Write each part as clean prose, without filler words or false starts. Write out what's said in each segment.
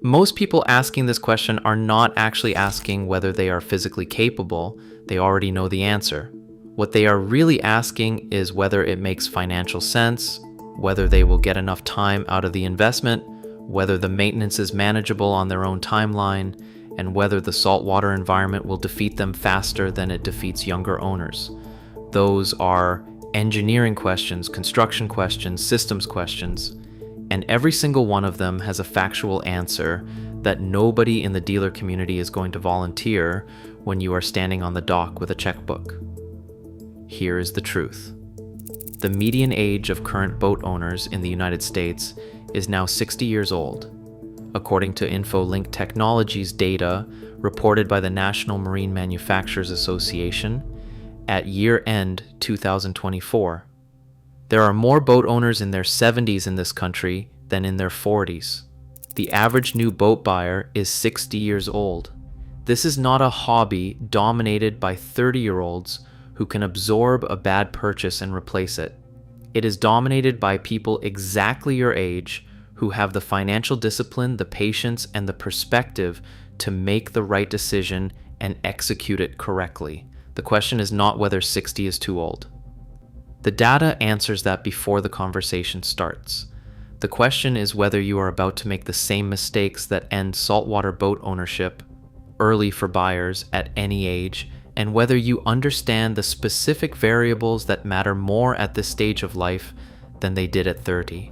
Most people asking this question are not actually asking whether they are physically capable. They already know the answer. What they are really asking is whether it makes financial sense, whether they will get enough time out of the investment, whether the maintenance is manageable on their own timeline, and whether the saltwater environment will defeat them faster than it defeats younger owners. Those are engineering questions, construction questions, systems questions, and every single one of them has a factual answer that nobody in the dealer community is going to volunteer when you are standing on the dock with a checkbook. Here is the truth. The median age of current boat owners in the United States is now 60 years old. According to InfoLink Technologies data reported by the National Marine Manufacturers Association at year-end 2024, there are more boat owners in their 70s in this country than in their 40s. The average new boat buyer is 60 years old. This is not a hobby dominated by 30-year-olds who can absorb a bad purchase and replace it. It is dominated by people exactly your age who have the financial discipline, the patience, and the perspective to make the right decision and execute it correctly. The question is not whether 60 is too old. The data answers that before the conversation starts. The question is whether you are about to make the same mistakes that end saltwater boat ownership early for buyers at any age, and whether you understand the specific variables that matter more at this stage of life than they did at 30.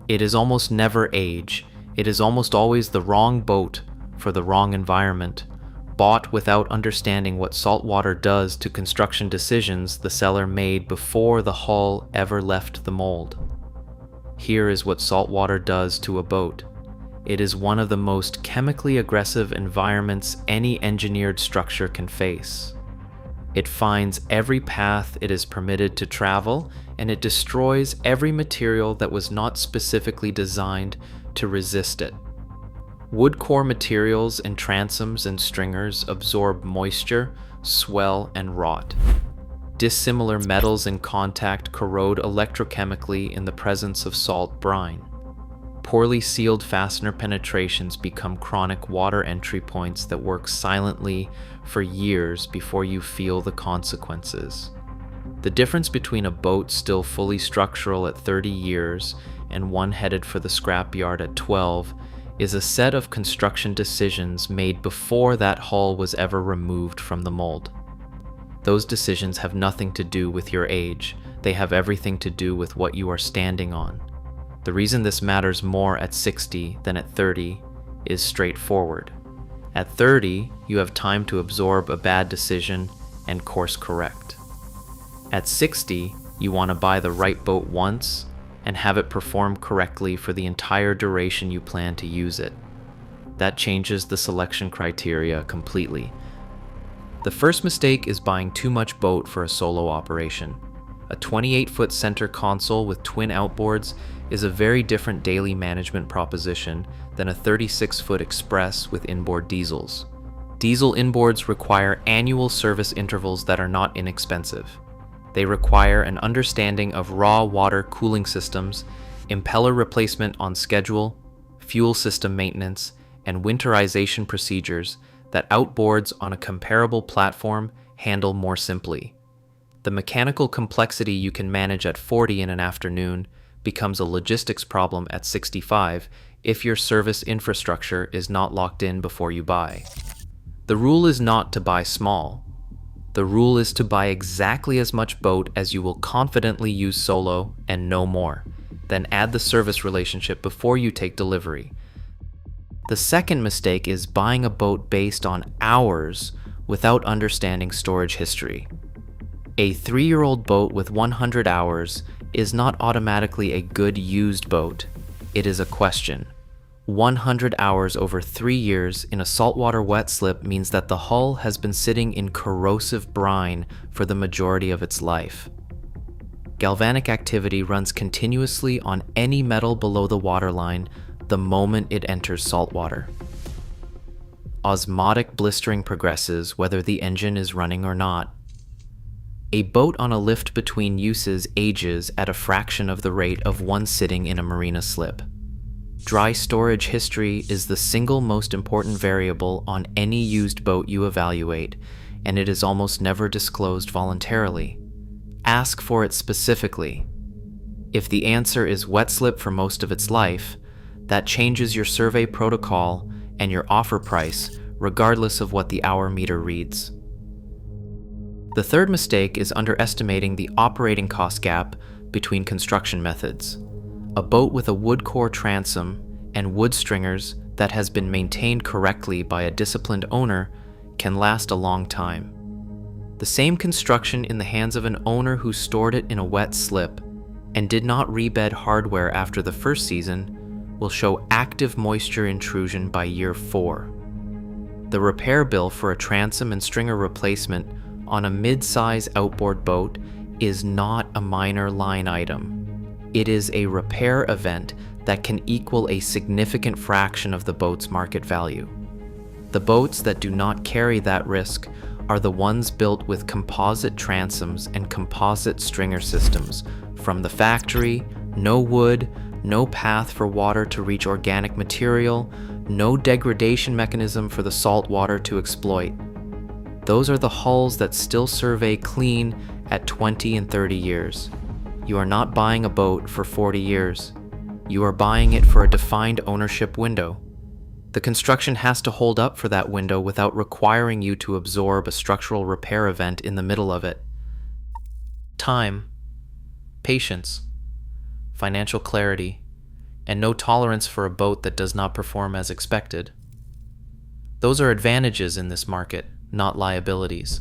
It is almost never age. It is almost always the wrong boat for the wrong environment, bought without understanding what saltwater does to construction decisions the seller made before the hull ever left the mold. Here is what saltwater does to a boat. It is one of the most chemically aggressive environments any engineered structure can face. It finds every path it is permitted to travel, and it destroys every material that was not specifically designed to resist it. Wood core materials and transoms and stringers absorb moisture, swell, and rot. Dissimilar metals in contact corrode electrochemically in the presence of salt brine. Poorly sealed fastener penetrations become chronic water entry points that work silently for years before you feel the consequences. The difference between a boat still fully structural at 30 years and one headed for the scrapyard at 12 is a set of construction decisions made before that hull was ever removed from the mold. Those decisions have nothing to do with your age. They have everything to do with what you are standing on. The reason this matters more at 60 than at 30 is straightforward. At 30, you have time to absorb a bad decision and course correct. At 60, you want to buy the right boat once and have it perform correctly for the entire duration you plan to use it. That changes the selection criteria completely. The first mistake is buying too much boat for a solo operation. A 28-foot center console with twin outboards is a very different daily management proposition than a 36-foot express with inboard diesels. Diesel inboards require annual service intervals that are not inexpensive. They require an understanding of raw water cooling systems, impeller replacement on schedule, fuel system maintenance, and winterization procedures that outboards on a comparable platform handle more simply. The mechanical complexity you can manage at 40 in an afternoon becomes a logistics problem at 65 if your service infrastructure is not locked in before you buy. The rule is not to buy small. The rule is to buy exactly as much boat as you will confidently use solo and no more. Then add the service relationship before you take delivery. The second mistake is buying a boat based on hours without understanding storage history. A 3-year-old boat with 100 hours is not automatically a good used boat. It is a question. 100 hours over 3 years in a saltwater wet slip means that the hull has been sitting in corrosive brine for the majority of its life. Galvanic activity runs continuously on any metal below the waterline the moment it enters saltwater. Osmotic blistering progresses whether the engine is running or not. A boat on a lift between uses ages at a fraction of the rate of one sitting in a marina slip. Dry storage history is the single most important variable on any used boat you evaluate, and it is almost never disclosed voluntarily. Ask for it specifically. If the answer is wet slip for most of its life, that changes your survey protocol and your offer price, regardless of what the hour meter reads. The third mistake is underestimating the operating cost gap between construction methods. A boat with a wood core transom and wood stringers that has been maintained correctly by a disciplined owner can last a long time. The same construction in the hands of an owner who stored it in a wet slip and did not rebed hardware after the first season will show active moisture intrusion by year 4. The repair bill for a transom and stringer replacement on a mid-size outboard boat is not a minor line item. It is a repair event that can equal a significant fraction of the boat's market value. The boats that do not carry that risk are the ones built with composite transoms and composite stringer systems. From the factory, no wood, no path for water to reach organic material, no degradation mechanism for the salt water to exploit. Those are the hulls that still survey clean at 20 and 30 years. You are not buying a boat for 40 years. You are buying it for a defined ownership window. The construction has to hold up for that window without requiring you to absorb a structural repair event in the middle of it. Time, patience, financial clarity, and no tolerance for a boat that does not perform as expected. Those are advantages in this market, not liabilities.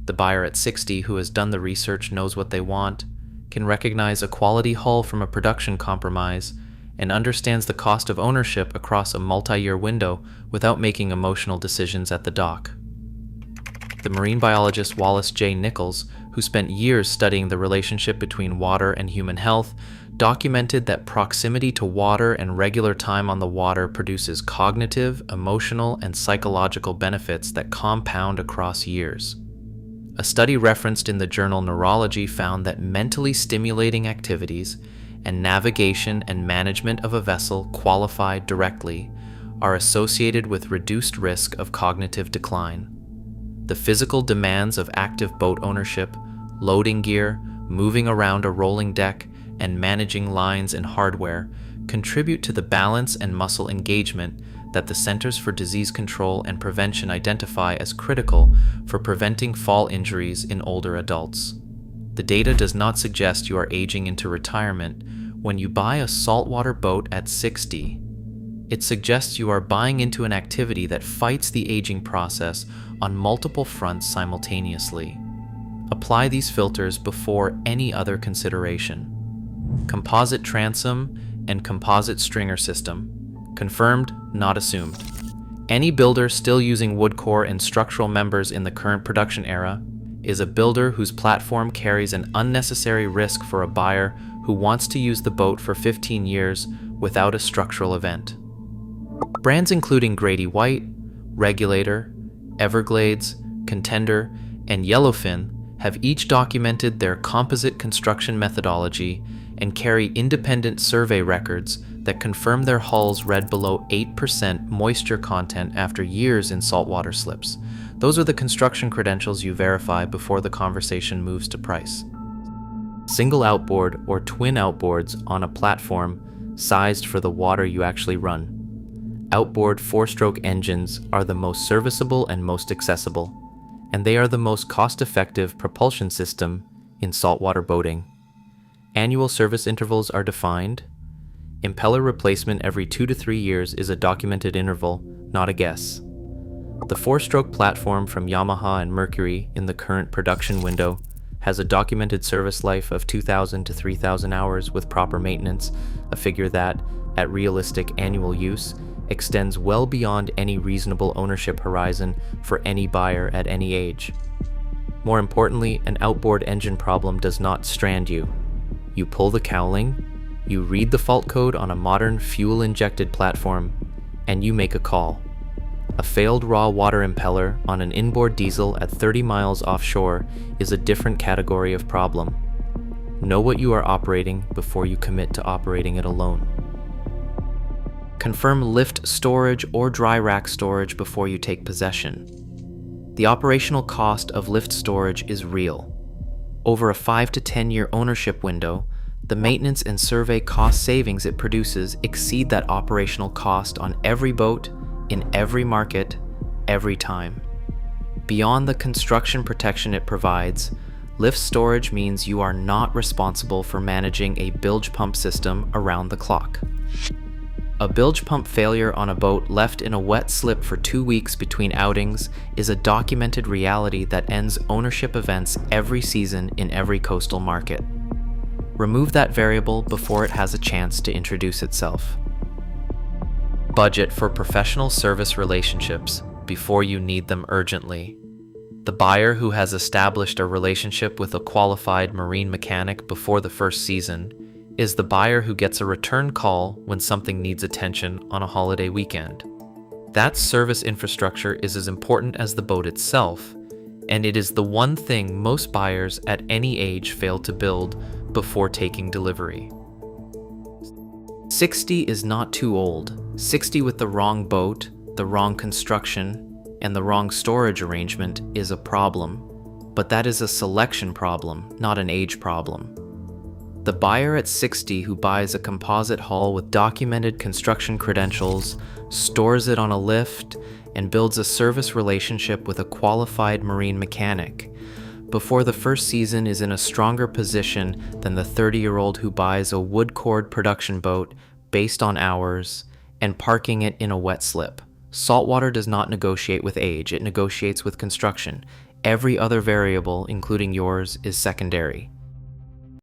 The buyer at 60 who has done the research knows what they want, can recognize a quality hull from a production compromise, and understands the cost of ownership across a multi-year window without making emotional decisions at the dock. The marine biologist Wallace J. Nichols, who spent years studying the relationship between water and human health, documented that proximity to water and regular time on the water produces cognitive, emotional, and psychological benefits that compound across years. A study referenced in the journal Neurology found that mentally stimulating activities and navigation and management of a vessel qualified directly are associated with reduced risk of cognitive decline. The physical demands of active boat ownership, loading gear, moving around a rolling deck, and managing lines and hardware contribute to the balance and muscle engagement that the Centers for Disease Control and Prevention identify as critical for preventing fall injuries in older adults. The data does not suggest you are aging into retirement when you buy a saltwater boat at 60. It suggests you are buying into an activity that fights the aging process on multiple fronts simultaneously. Apply these filters before any other consideration. Composite transom and composite stringer system. Confirmed, not assumed. Any builder still using wood core and structural members in the current production era is a builder whose platform carries an unnecessary risk for a buyer who wants to use the boat for 15 years without a structural event. Brands including Grady White, Regulator, Everglades, Contender, and Yellowfin have each documented their composite construction methodology and carry independent survey records that confirm their hulls read below 8% moisture content after years in saltwater slips. Those are the construction credentials you verify before the conversation moves to price. Single outboard or twin outboards on a platform sized for the water you actually run. Outboard 4-stroke engines are the most serviceable and most accessible, and they are the most cost-effective propulsion system in saltwater boating. Annual service intervals are defined. Impeller replacement every 2 to 3 years is a documented interval, not a guess. The 4-stroke platform from Yamaha and Mercury in the current production window has a documented service life of 2,000 to 3,000 hours with proper maintenance, a figure that, at realistic annual use, extends well beyond any reasonable ownership horizon for any buyer at any age. More importantly, an outboard engine problem does not strand you. You pull the cowling, you read the fault code on a modern fuel-injected platform, and you make a call. A failed raw water impeller on an inboard diesel at 30 miles offshore is a different category of problem. Know what you are operating before you commit to operating it alone. Confirm lift storage or dry rack storage before you take possession. The operational cost of lift storage is real. Over a 5 to 10 year ownership window, the maintenance and survey cost savings it produces exceed that operational cost on every boat, in every market, every time. Beyond the construction protection it provides, lift storage means you are not responsible for managing a bilge pump system around the clock. A bilge pump failure on a boat left in a wet slip for 2 weeks between outings is a documented reality that ends ownership events every season in every coastal market. Remove that variable before it has a chance to introduce itself. Budget for professional service relationships before you need them urgently. The buyer who has established a relationship with a qualified marine mechanic before the first season is the buyer who gets a return call when something needs attention on a holiday weekend. That service infrastructure is as important as the boat itself, and it is the one thing most buyers at any age fail to build before taking delivery. 60 is not too old. 60 with the wrong boat, the wrong construction, and the wrong storage arrangement is a problem, but that is a selection problem, not an age problem. The buyer at 60 who buys a composite hull with documented construction credentials, stores it on a lift, and builds a service relationship with a qualified marine mechanic before the first season is in a stronger position than the 30-year-old who buys a wood cord production boat based on hours and parking it in a wet slip. Saltwater does not negotiate with age, it negotiates with construction. Every other variable, including yours, is secondary.